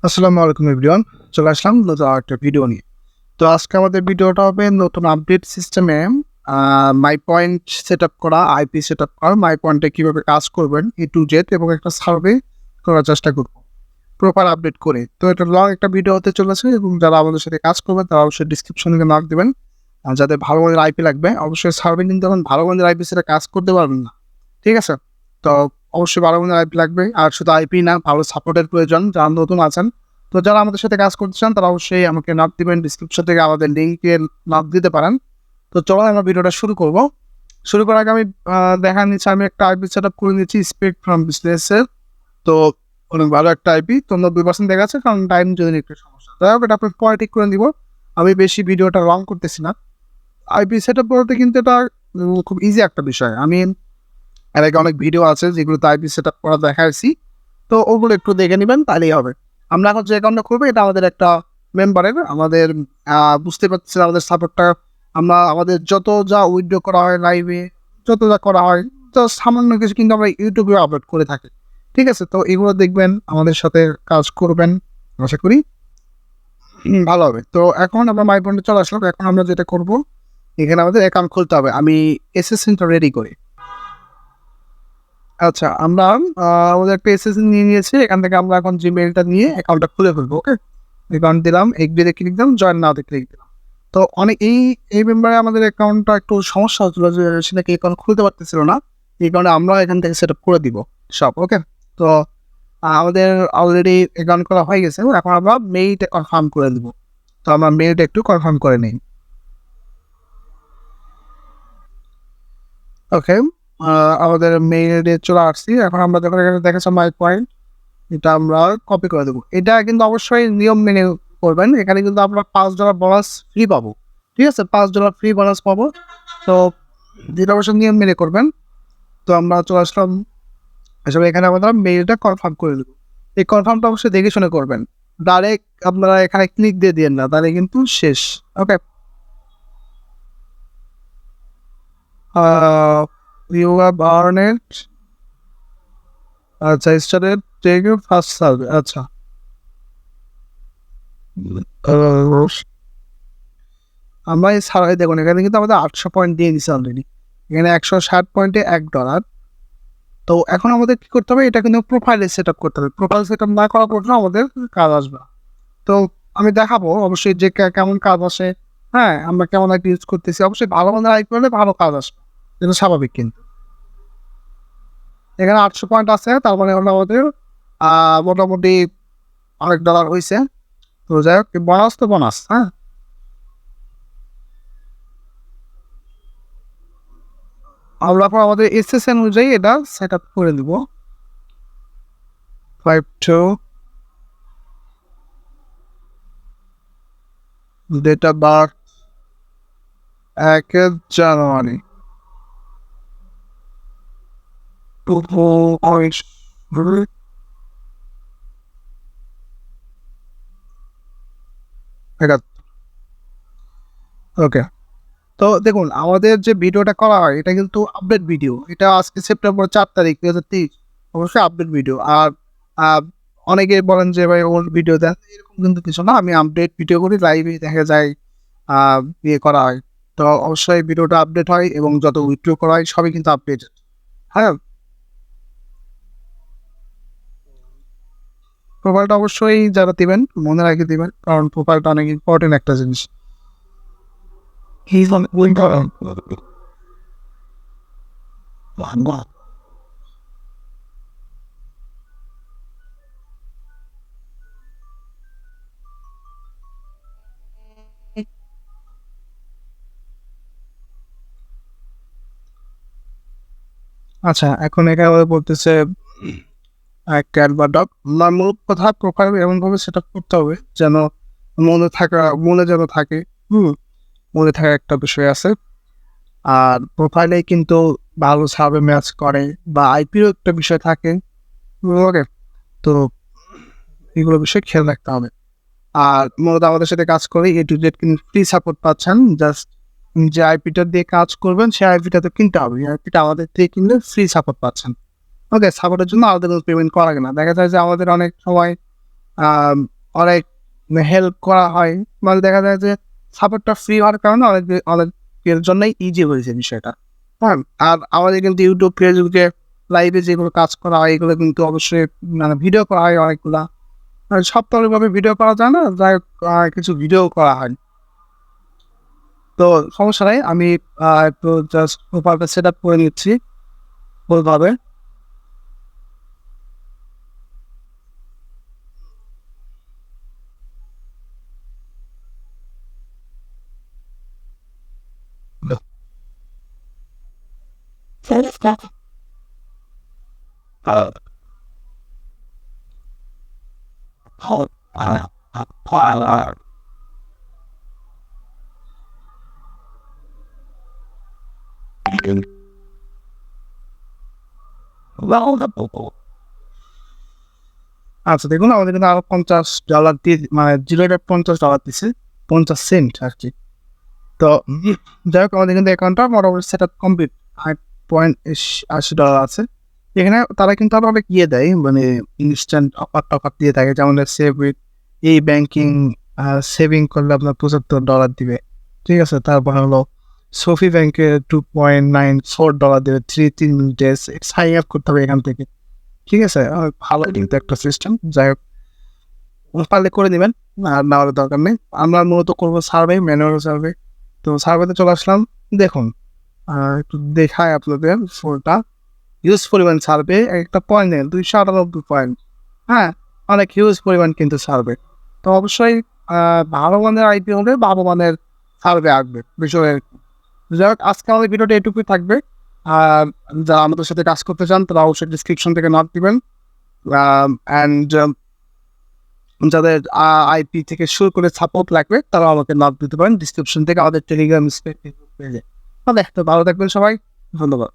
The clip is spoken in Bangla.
আসসালামু আলাইকুম এভরিওয়ান। চলে আসলাম নতুন আরেকটা ভিডিও নিয়ে। তো আজকে আমাদের ভিডিওটা হবে নতুন আপডেট সিস্টেমে মাইপয়েন্ট সেটআপ করা, আইপি সেটআপ করা, মাইপয়েন্টে কীভাবে কাজ করবেন A to Z এবং একটা সার্ভে করার চেষ্টা করব প্রপার আপডেট করে। তো এটা লং একটা ভিডিও হতে চলেছে এবং যারা আমাদের সাথে কাজ করবেন তারা অবশ্যই ডিসক্রিপশনে নক দিবেন। আর যাদের ভালো মানের আইপি লাগবে অবশ্যই সার্ভে কিন্তু এখন ভালো মানের আইপি ছাড়া কাজ করতে পারবেন না। ঠিক আছে? তো অবশ্যই ভালো মানের আইপি লাগবে। আর শুধু আইপি না, ভালো সাপোর্টের প্রয়োজন যারা নতুন আছেন। তো যারা আমাদের সাথে কাজ করতে চান তারা অবশ্যই আমাকে নক দিবেন, ডিসক্রিপশন থেকে আমাদের লিঙ্কে নক দিতে পারেন। তো চলো আমরা ভিডিওটা শুরু করব। শুরু করার আগে আমি দেখা নিচ্ছি, আমি একটা আইপি সেট আপ করে নিচ্ছি স্পিক ফ্রম বিজনেসের। তো অনেক ভালো একটা আইপি, তোমরা 2% দেখাচ্ছে কারণ টাইম যদি একটু সমস্যা, যাই হোক এটা আপনার পরে ঠিক করে দিব। আমি বেশি ভিডিওটা লং করতেছি না। আইপি সেট আপ করতে কিন্তু এটা খুব ইজি একটা বিষয়। আমি এর আগে অনেক ভিডিও আছে যেগুলোতে আইপি সেট আপ করা দেখাচ্ছি, তো ওগুলো একটু দেখে নেবেন তাহলেই হবে। আমরা এখন যে অ্যাকাউন্টটা করবো এটা আমাদের একটা মেম্বারের, আমাদের বুঝতে পারছেন আমাদের সাপোর্টটা, আমরা আমাদের যত যা উইথড্র করা হয় লাইভে, যত যা করা হয়, তো সামান্য কিছু কিন্তু আমরা ইউটিউবে আপলোড করে থাকি। ঠিক আছে? তো এগুলো দেখবেন, আমাদের সাথে কাজ করবেন, আশা করি ভালো হবে। তো এখন আমরা মাইপয়েন্টে চলে আসলাম। এখন আমরা যেটা করবো, এখানে আমাদের অ্যাকাউন্ট খুলতে হবে। আমি এসএসএনটা রেডি করি। আচ্ছা, আমরা আমাদের একটা এসএসএন নিয়ে নিয়েছি। এখান থেকে আমরা এখন জিমেইলটা নিয়ে অ্যাকাউন্টটা খুলে ফেলবো। ওকে, অ্যাকাউন্ট দিলাম, এগ্রিতে ক্লিক দিলাম, জয়েন নাওতে ক্লিক দিলাম। তো অনেক এই মেম্বারে আমাদের অ্যাকাউন্টটা একটু সমস্যা হচ্ছিল যে সে নাকি অ্যাকাউন্ট খুলতে পারতেছিল না। এই কারণে আমরা এখান থেকে সেট আপ করে দিব সব। ওকে, তো আমাদের অলরেডি অ্যাকাউন্ট করা হয়ে গেছে। এখন আমরা মেইলটা কনফার্ম করে দিব। তো আমরা মেইলটা একটু কনফার্ম করে নিই। ওকে, আমাদের মেইলে চলে আসছি। এখন আমরা যখন এখানে দেখাচ্ছি মাইপয়েন্ট, এটা আমরা কপি করে দেবো। এটা কিন্তু অবশ্যই নিয়ম মেনে করবেন। এখানে কিন্তু আমরা $5 বোনাস ফ্রি পাবো। ঠিক আছে? $5 ফ্রি বোনাস পাবো। তো যেটা অবশ্যই নিয়ম মেনে করবেন। তো আমরা চলে আসলাম, আসলে এখানে আমরা মেইলটা কনফার্ম করে দেবো। এই কনফার্মটা অবশ্যই দেখে শুনে করবেন। ডাইরেক্ট আপনারা এখানে ক্লিক দিয়ে দিয়েন না, তাহলে কিন্তু শেষ। ওকে, ইউ হ্যাভ আর্নড, আচ্ছা, started take you first survey. আচ্ছা, আমরা এই সার্ভে দেখুন, এখানে কিন্তু আমাদের 800 পয়েন্ট দিয়ে দিচ্ছে অলরেডি। এখানে 160 পয়েন্টে $1। তো এখন আমাদের কী করতে হবে, এটা কিন্তু প্রোফাইলে সেট আপ করতে হবে। প্রোফাইল সেট আপ না করা পর্যন্ত আমাদের কাজ আসবে। তো আমি দেখাবো অবশ্যই যে কেমন কাজ আসে। হ্যাঁ, আমরা কেমন আইপি ইউজ করতেছি, অবশ্যই ভালো মানের আইপি হলে ভালো কাজ আসবে, এটা স্বাভাবিক। কিন্তু এখানে 800 পয়েন্ট আছে, তার মানে হলো আমাদের মোটামুটি $1 হয়েছে। তো যাই হোক, বোনাস তো বোনাস। হ্যাঁ, আমরা এখন আমাদের এসএসএন অনুযায়ী এটা সেট আপ করে দিব। 52 ডেট অফ বার্থ 1 জানুয়ারি 2021। ওকে, তো দেখুন আমাদের যে ভিডিওটা করা হয় এটা কিন্তু আপডেট ভিডিও। এটা আজকে সেপ্টেম্বর 4 তারিখ 2023, অবশ্যই আপডেট ভিডিও। আর অনেকে বলেন যে ভাই ওল্ড ভিডিও দেন, এরকম কিন্তু কিছু না। আমি আপডেট ভিডিও করি, লাইভে দেখা যায় ইয়ে করা হয়। তো অবশ্যই ভিডিওটা আপডেট হয় এবং যত উইথড্র করা হয় সবই কিন্তু আপডেটেড। হ্যাঁ, প্রোফাইলটা অবশ্যই যারা দিবেন মনে রেখে দিবেন, কারণ প্রোফাইলটা অনেক ইম্পর্টেন্ট একটা জিনিস। আচ্ছা, এখন এখানে বলতেছে ক্যাট বা ডগ। মূল কথা, প্রোফাইল এমনভাবে সেট আপ করতে হবে যেন মনে যেন থাকে। মনে থাকা একটা বিষয় আছে। আর প্রোফাইলে কিন্তু ভালোভাবে ম্যাচ করে বা আইপিও একটা বিষয় থাকে। ওকে, তো এগুলো বিষয়ে খেয়াল রাখতে হবে। আর মূলত আমাদের সাথে কাজ করে A to Z কিন্তু ফ্রি সাপোর্ট পাচ্ছেন। জাস্ট যে আইপিটা দিয়ে কাজ করবেন সেই আইপিটা তো কিনতে হবে। এই আইপিটা আমাদের থেকে কিনলে ফ্রি সাপোর্ট পাচ্ছেন। ওকে, সাপোর্টের জন্য আলাদা কোনো পেমেন্ট করা লাগে না। দেখা যায় যে আমাদের অনেক সময় অনেক হেল্প করা হয়, মানে দেখা যায় যে সাপোর্টটা ফ্রি হওয়ার কারণে অনেকের জন্যই ইজি হয়েছে বিষয়টা। হ্যাঁ, আর আমাদের কিন্তু ইউটিউব, ফেসবুকে লাইভে যেগুলো কাজ করা হয় এগুলো কিন্তু অবশ্যই মানে ভিডিও করা হয় অনেকগুলা। সপ্তাহভাবে ভিডিও করা যায় না, যাই হোক কিছু ভিডিও করা হয়। তো সমস্যা নাই, আমি একটু জাস্ট প্রোফাইলটা সেট আপ করে নিচ্ছি ফুলভাবে। আচ্ছা দেখুন, আমাদের কিন্তু আরো $50 দিয়ে, মানে $0.50 দিচ্ছে, 50 সেন্ট আর কি। তো যাই হোক, আমাদের কিন্তু অ্যাকাউন্টটা মোটামুটি সেট আপ কমপ্লিট। $8.80 আছে। এখানে তারা কিন্তু আরো অনেক ইয়ে দেয়, মানে ইনস্ট্যান্ট অফার টফার দিয়ে থাকে, যেমন সেভ উইথ এই ব্যাংকিং, সেভিং করলে আপনার $75 দিবে। ঠিক আছে, তারপর হলো সফি ব্যাংকে $2.94 দেবে 3 মিনিটে সাইন আপ করতে হবে এখান থেকে। ঠিক আছে, ভালো কিন্তু একটা সিস্টেম। যাই হোক, পারলে করে নেবেন, আর নেওয়ার দরকার নেই। আমরা মূলত করবো সার্ভে, ম্যানুয়াল সার্ভে। তো সার্ভেতে চলে আসলাম। দেখুন, একটু দেখায় আপনাদের ফোনটা। হিউজ পরিমাণ সার্ভে, একটা পয়েন্ট নেই, 298 পয়েন্ট। হ্যাঁ, অনেক হিউজ পরিমাণ কিন্তু সার্ভে। তো অবশ্যই ভালো মানের আইপি হলে ভালো মানের সার্ভে আসবে বিষয়ে। যাই হোক, আজকে আমাদের ভিডিওটা এটুকুই থাকবে। আর যারা আমাদের সাথে কাজ করতে চান তারা অবশ্যই ডিসক্রিপশন থেকে নক দিবেন। অ্যান্ড যাদের আইপি থেকে শুরু করে সাপোর্ট লাগবে তারা আমাকে নক দিতে পারেন ডিসক্রিপশন থেকে, আমাদের টেলিগ্রাম পেয়ে যায়। তাহলে তো ভালো থাকবেন সবাই, ধন্যবাদ।